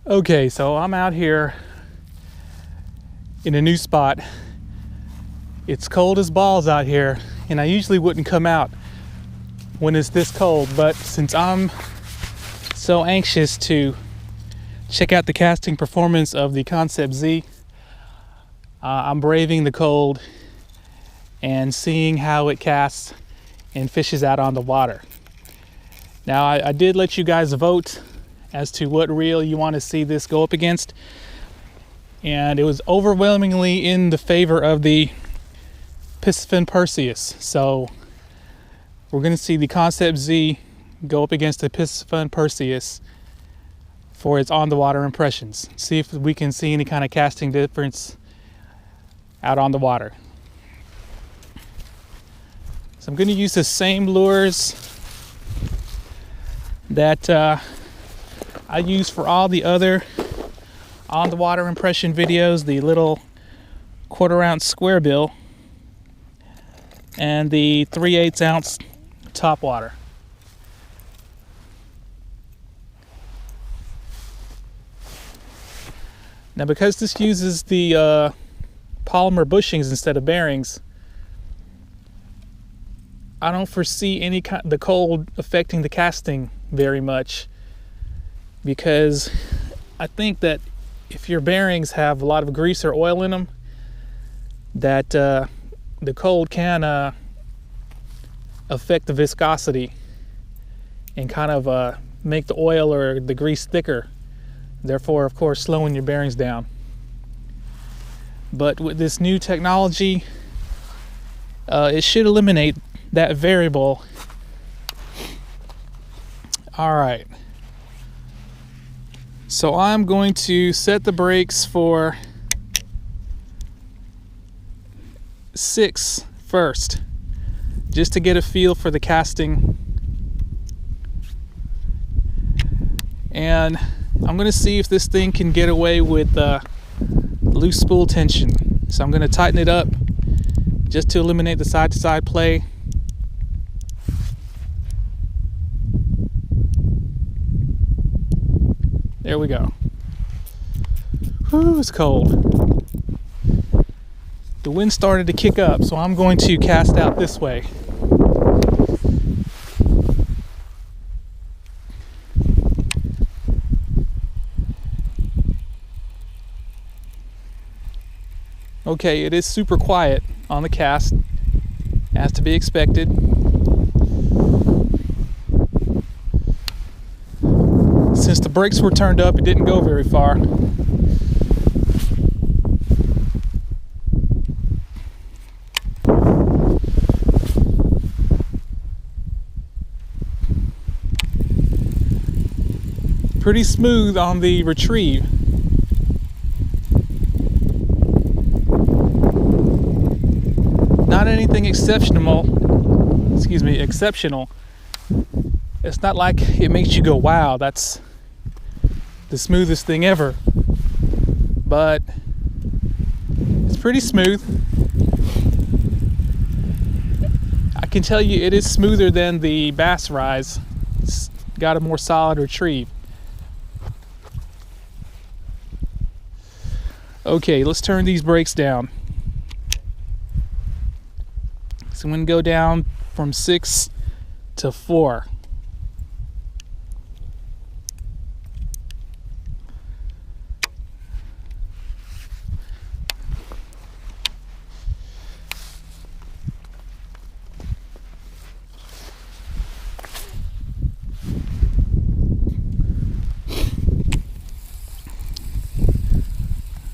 Okay, so I'm out here in a new spot. It's cold as balls out here, and I usually wouldn't come out when it's this cold, but since I'm so anxious to check out the casting performance of the Concept Z, I'm braving the cold and seeing how it casts and fishes out on the water. Now, I did let you guys vote as to what reel you want to see this go up against, and it was overwhelmingly in the favor of the PISCIFUN Perseus. So we're going to see the Concept Z go up against the PISCIFUN Perseus for its on the water impressions. See if we can see any kind of casting difference out on the water. So I'm going to use the same lures that I use for all the other on the water impression videos, the little 1/4 ounce square bill and the 3/8 ounce top water. Now, because this uses the polymer bushings instead of bearings, I don't foresee the cold affecting the casting very much, because I think that if your bearings have a lot of grease or oil in them, that the cold can affect the viscosity and kind of make the oil or the grease thicker, therefore of course slowing your bearings down. But with this new technology, it should eliminate that variable. All right, so I'm going to set the brakes for 6 first, just to get a feel for the casting. And I'm going to see if this thing can get away with loose spool tension. So I'm going to tighten it up just to eliminate the side-to-side play. There we go. Whew, it's cold. The wind started to kick up, so I'm going to cast out this way. Okay, it is super quiet on the cast, as to be expected. Since the brakes were turned up, it didn't go very far. Pretty smooth on the retrieve. Not anything exceptional. It's not like it makes you go, wow, that's the smoothest thing ever. But it's pretty smooth. I can tell you it is smoother than the Bass Rise. It's got a more solid retrieve. Okay, let's turn these brakes down. So I'm going to go down from 6 to 4.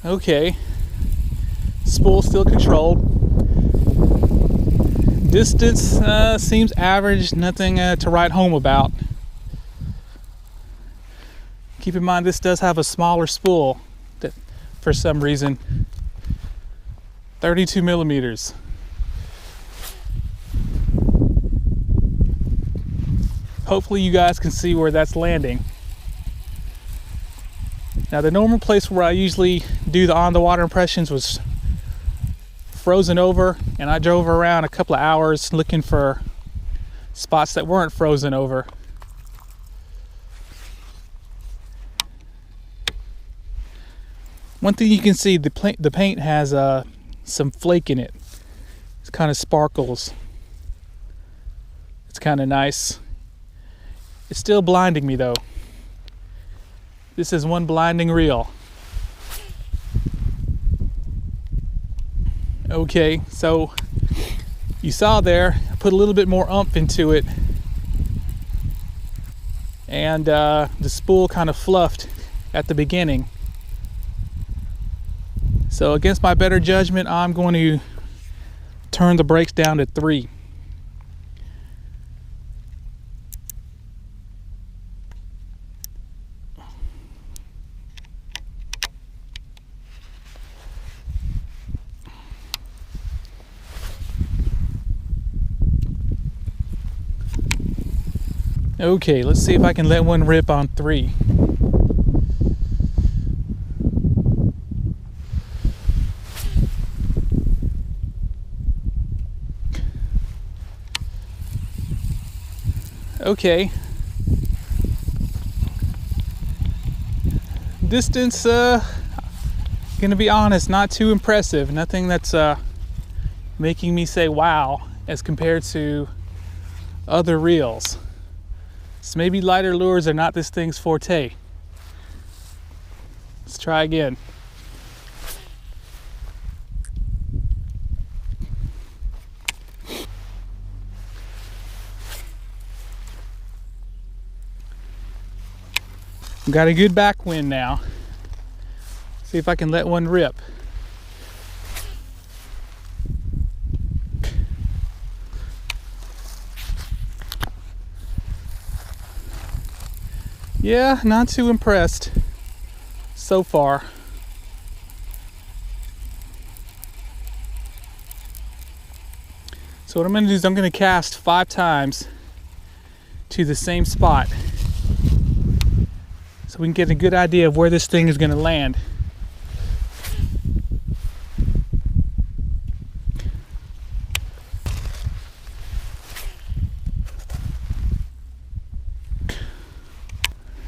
Okay, spool still controlled. Distance seems average, nothing to write home about. Keep in mind this does have a smaller spool that, for some reason, 32 millimeters. Hopefully you guys can see where that's landing. Now, the normal place where I usually do the on the water impressions was frozen over, and I drove around a couple of hours looking for spots that weren't frozen over. One thing you can see, the paint has some flake in it. It kind of sparkles. It's kind of nice. It's still blinding me though. This is one blinding reel. Okay, so you saw there, I put a little bit more oomph into it, and the spool kind of fluffed at the beginning. So against my better judgment, I'm going to turn the brakes down to 3. Okay, let's see if I can let one rip on 3. Okay. Distance, gonna be honest, not too impressive. Nothing that's making me say wow as compared to other reels. So maybe lighter lures are not this thing's forte. Let's try again. Got a good backwind now. See if I can let one rip. Yeah, not too impressed so far. So what I'm going to do is I'm going to cast 5 times to the same spot, so we can get a good idea of where this thing is going to land.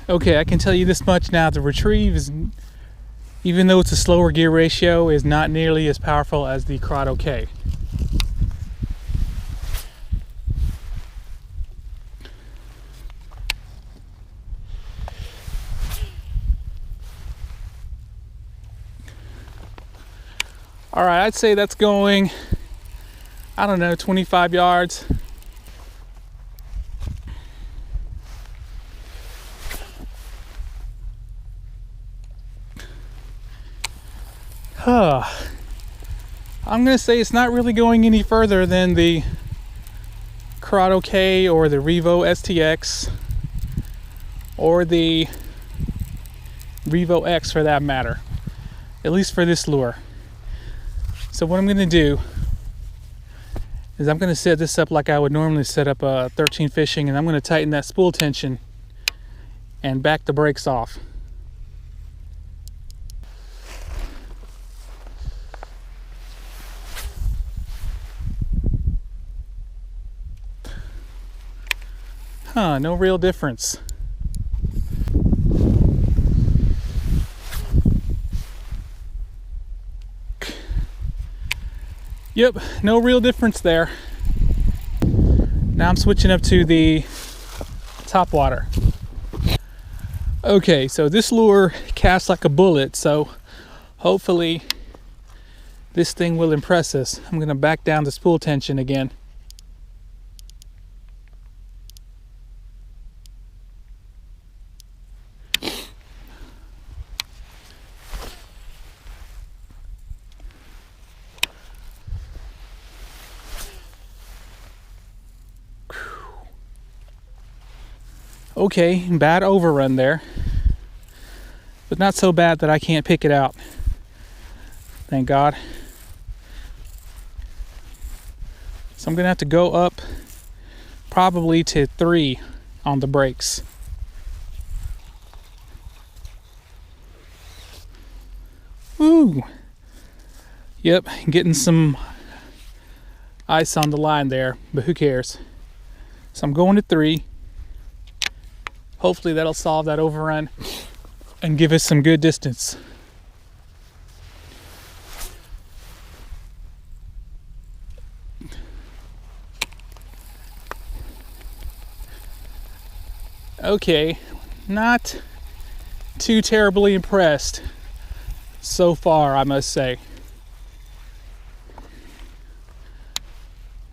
Okay, I can tell you this much now. The retrieve is, even though it's a slower gear ratio, is not nearly as powerful as the CURADO K. All right, I'd say that's going, I don't know, 25 yards. I'm going to say it's not really going any further than the CURADO K or the REVO STX or the REVO X for that matter, at least for this lure. So what I'm going to do is I'm going to set this up like I would normally set up a 13 fishing, and I'm going to tighten that spool tension and back the brakes off. No real difference. Yep, no real difference there. Now I'm switching up to the top water. Okay, so this lure casts like a bullet, so hopefully this thing will impress us. I'm going to back down the spool tension again. Okay, bad overrun there, but not so bad that I can't pick it out. Thank God. So I'm gonna have to go up probably to 3 on the brakes. Woo! Yep, getting some ice on the line there, but who cares? So I'm going to 3. Hopefully that'll solve that overrun and give us some good distance. Okay, not too terribly impressed so far, I must say.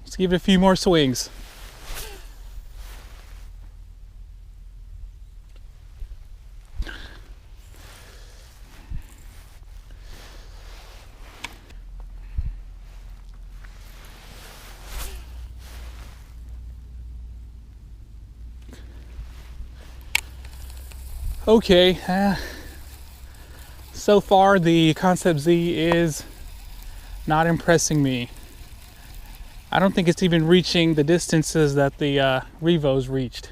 Let's give it a few more swings. Okay, so far the Concept Z is not impressing me. I don't think it's even reaching the distances that the REVO's reached.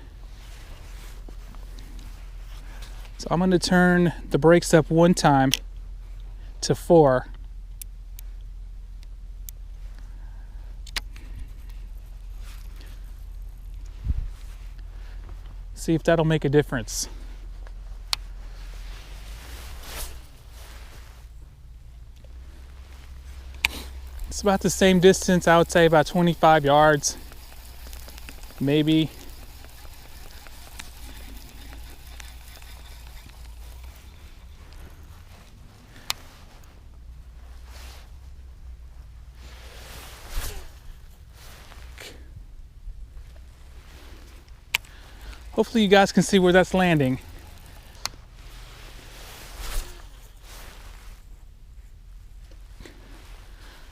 So I'm going to turn the brakes up one time to 4. See if that'll make a difference. It's about the same distance, I would say about 25 yards, maybe. Hopefully you guys can see where that's landing.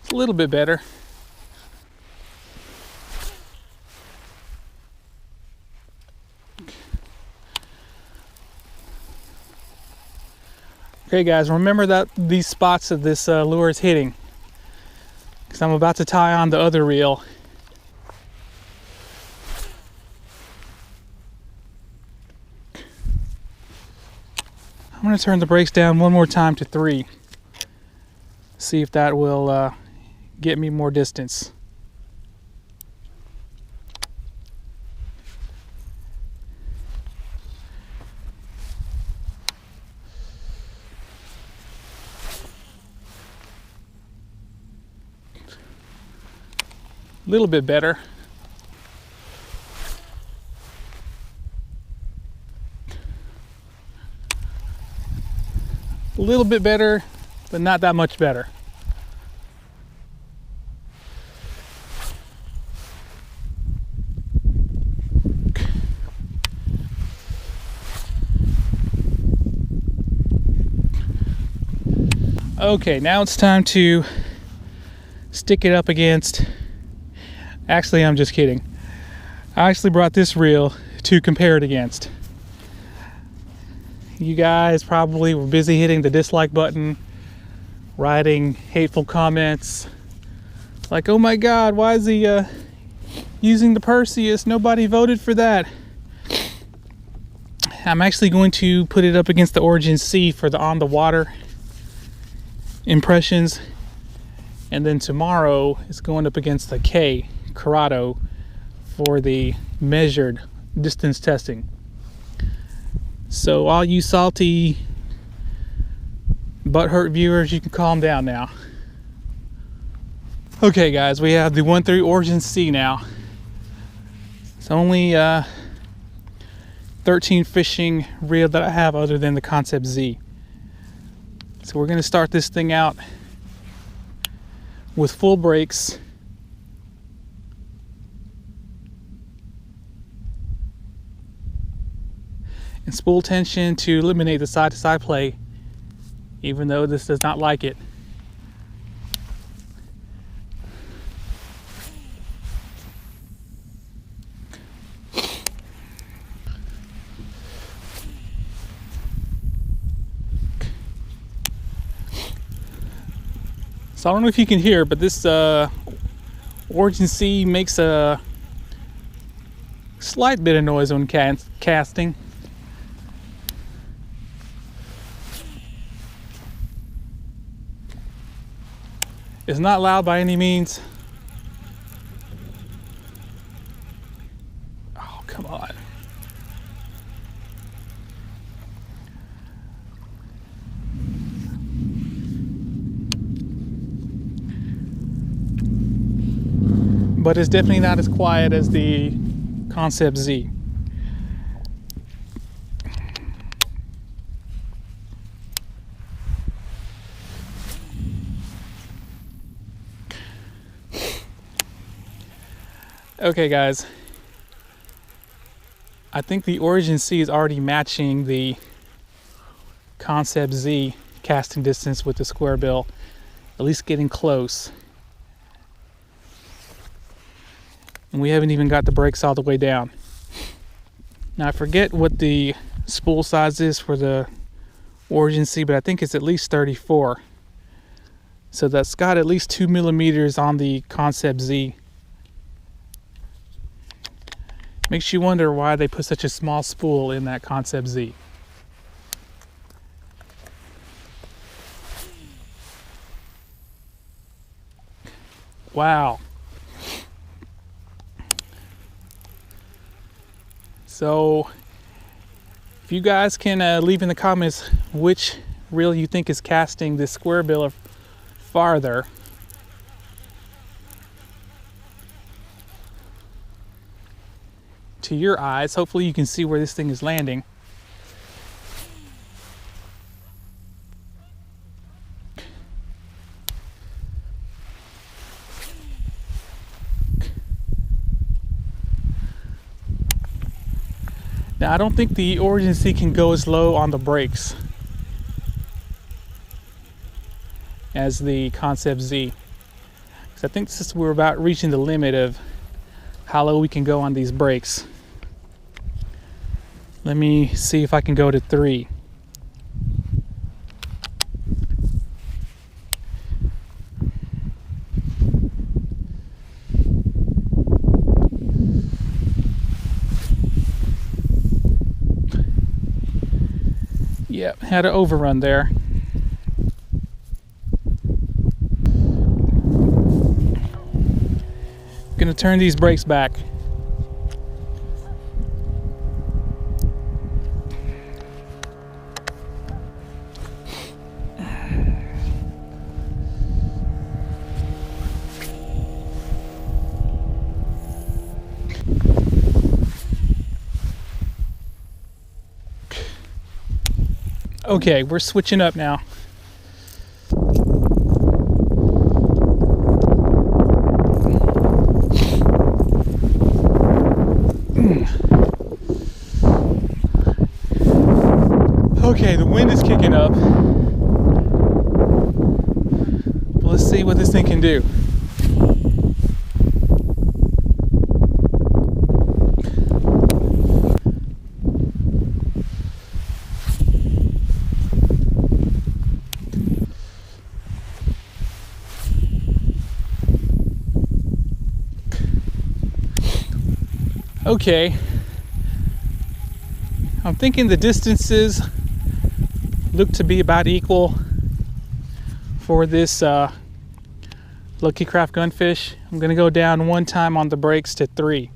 It's a little bit better. Okay guys, remember that these spots that this lure is hitting, because I'm about to tie on the other reel. I'm going to turn the brakes down one more time to 3. See if that will get me more distance. A little bit better. A little bit better, but not that much better. Okay, now it's time to stick it up against. Actually, I'm just kidding. I actually brought this reel to compare it against. You guys probably were busy hitting the dislike button, writing hateful comments like, oh my god, why is he using the Perseus? Nobody voted for that. I'm actually going to put it up against the Origin C for the on the water impressions, and then tomorrow it's going up against the CURADO for the measured distance testing. So all you salty butthurt viewers, you can calm down now. Okay guys, we have the 1-3 Origin C now. It's only 13 fishing reel that I have other than the Concept Z. So we're going to start this thing out with full brakes. And spool tension to eliminate the side-to-side play, even though this does not like it. So I don't know if you can hear, but this Origin C makes a slight bit of noise when casting. It's not loud by any means. Oh, come on. but it's definitely not as quiet as the Concept Z. Okay guys, I think the Origin C is already matching the Concept Z casting distance with the square bill, at least getting close. And we haven't even got the brakes all the way down. Now I forget what the spool size is for the Origin C, but I think it's at least 34. So that's got at least 2 millimeters on the Concept Z. Makes you wonder why they put such a small spool in that Concept Z. Wow. So, if you guys can leave in the comments which reel you think is casting this square bill farther. To your eyes, hopefully you can see where this thing is landing. Now I don't think the Origin C can go as low on the brakes as the Concept Z. So I think since we're about reaching the limit of how low we can go on these brakes. Let me see if I can go to 3. Yep, had an overrun there. Gonna turn these brakes back. Okay, we're switching up now. Okay, the wind is kicking up. Let's see what this thing can do. Okay, I'm thinking the distances look to be about equal for this Lucky Craft Gunfish. I'm going to go down one time on the brakes to 3.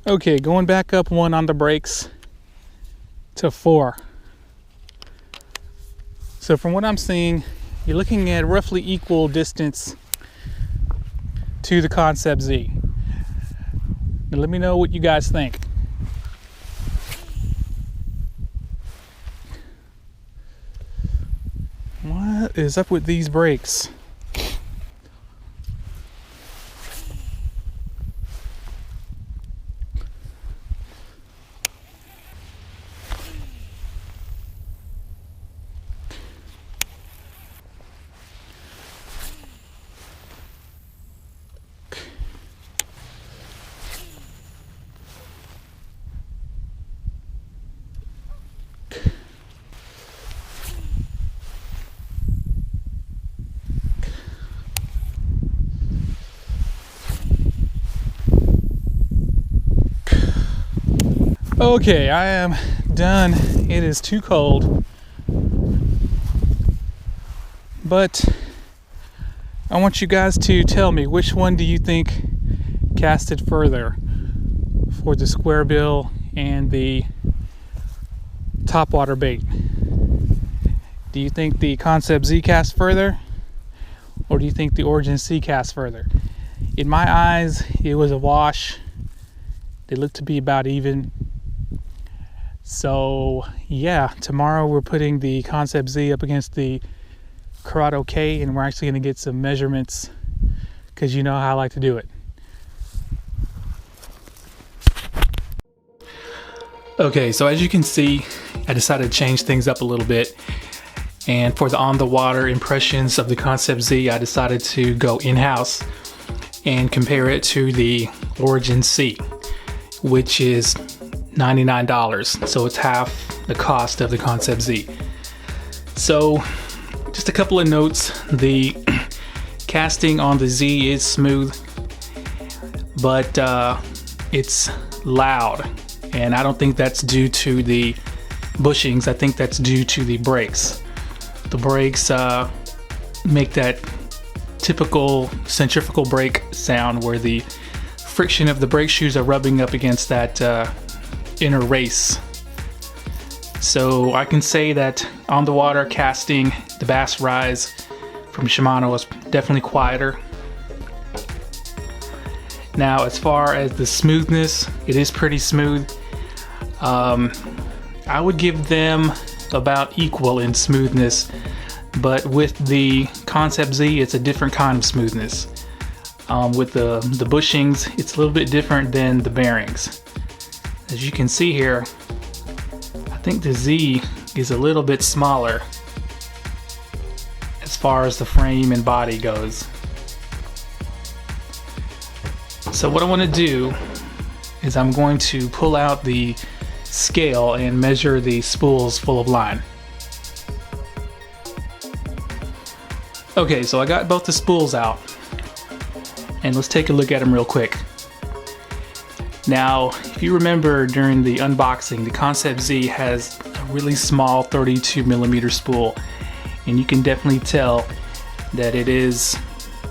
Okay, going back up 1 on the brakes to 4. So from what I'm seeing, you're looking at roughly equal distance to the Concept Z. Now let me know what you guys think. What is up with these brakes? Okay, I am done. It is too cold. But I want you guys to tell me, which one do you think casted further for the square bill and the topwater bait? Do you think the Concept Z cast further, or do you think the Origin C cast further? In my eyes, it was a wash. They look to be about even. So yeah, tomorrow we're putting the Concept Z up against the CURADO K, and we're actually going to get some measurements, because you know how I like to do it. Okay, so as you can see, I decided to change things up a little bit. And for the on the water impressions of the Concept Z, I decided to go in-house and compare it to the Origin C, which is $99. So it's half the cost of the Concept Z. So just a couple of notes. The casting on the Z is smooth, but it's loud. And I don't think that's due to the bushings. I think that's due to the brakes. The brakes make that typical centrifugal brake sound where the friction of the brake shoes are rubbing up against that inner race. So I can say that on the water casting, the Bass Rise from Shimano was definitely quieter. Now, as far as the smoothness, it is pretty smooth. I would give them about equal in smoothness, but with the Concept Z, it's a different kind of smoothness. With the bushings, it's a little bit different than the bearings. As you can see here, I think the Z is a little bit smaller as far as the frame and body goes. So what I want to do is I'm going to pull out the scale and measure the spools full of line. Okay, so I got both the spools out, and let's take a look at them real quick. Now, if you remember during the unboxing, the Concept Z has a really small 32mm spool, and you can definitely tell that it is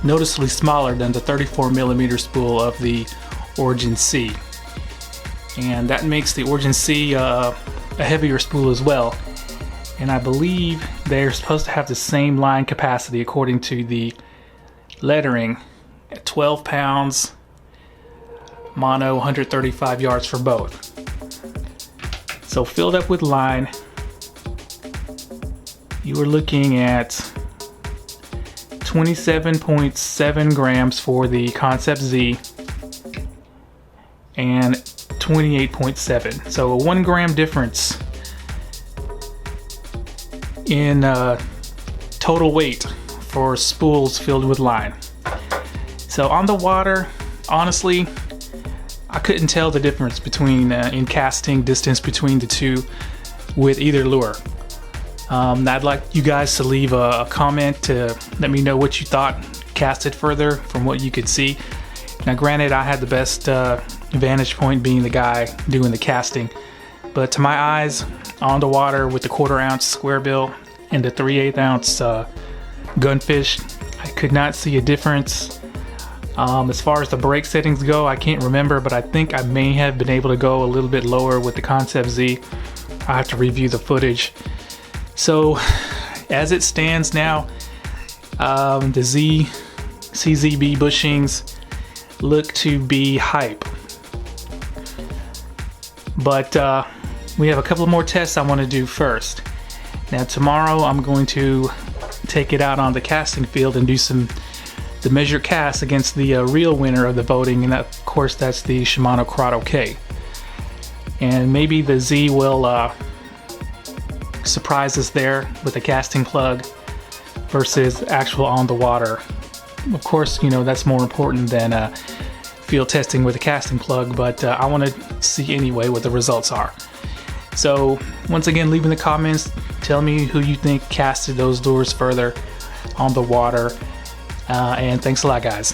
noticeably smaller than the 34mm spool of the Origin C. And that makes the Origin C a heavier spool as well. And I believe they're supposed to have the same line capacity according to the lettering at 12 pounds, mono, 135 yards for both. So filled up with line, you are looking at 27.7 grams for the Concept Z and 28.7. So a 1 gram difference in total weight for spools filled with line. So on the water, honestly, I couldn't tell the difference between in casting distance between the two with either lure. I'd like you guys to leave a comment to let me know what you thought casted further from what you could see. Now granted, I had the best vantage point being the guy doing the casting, but to my eyes, on the water with the 1/4 ounce square bill and the 3/8 ounce gunfish, I could not see a difference. As far as the brake settings go, I can't remember, but I think I may have been able to go a little bit lower with the Concept Z. I have to review the footage. So as it stands now, the CZB bushings look to be hype. But we have a couple more tests I want to do first. Now tomorrow I'm going to take it out on the casting field and do the measured cast against the real winner of the voting, and of course that's the Shimano CURADO K. And maybe the Z will surprise us there with a casting plug versus actual on the water. Of course, you know, that's more important than field testing with a casting plug, but I want to see anyway what the results are. So once again, leave in the comments, tell me who you think casted those lures further on the water, and thanks a lot, guys.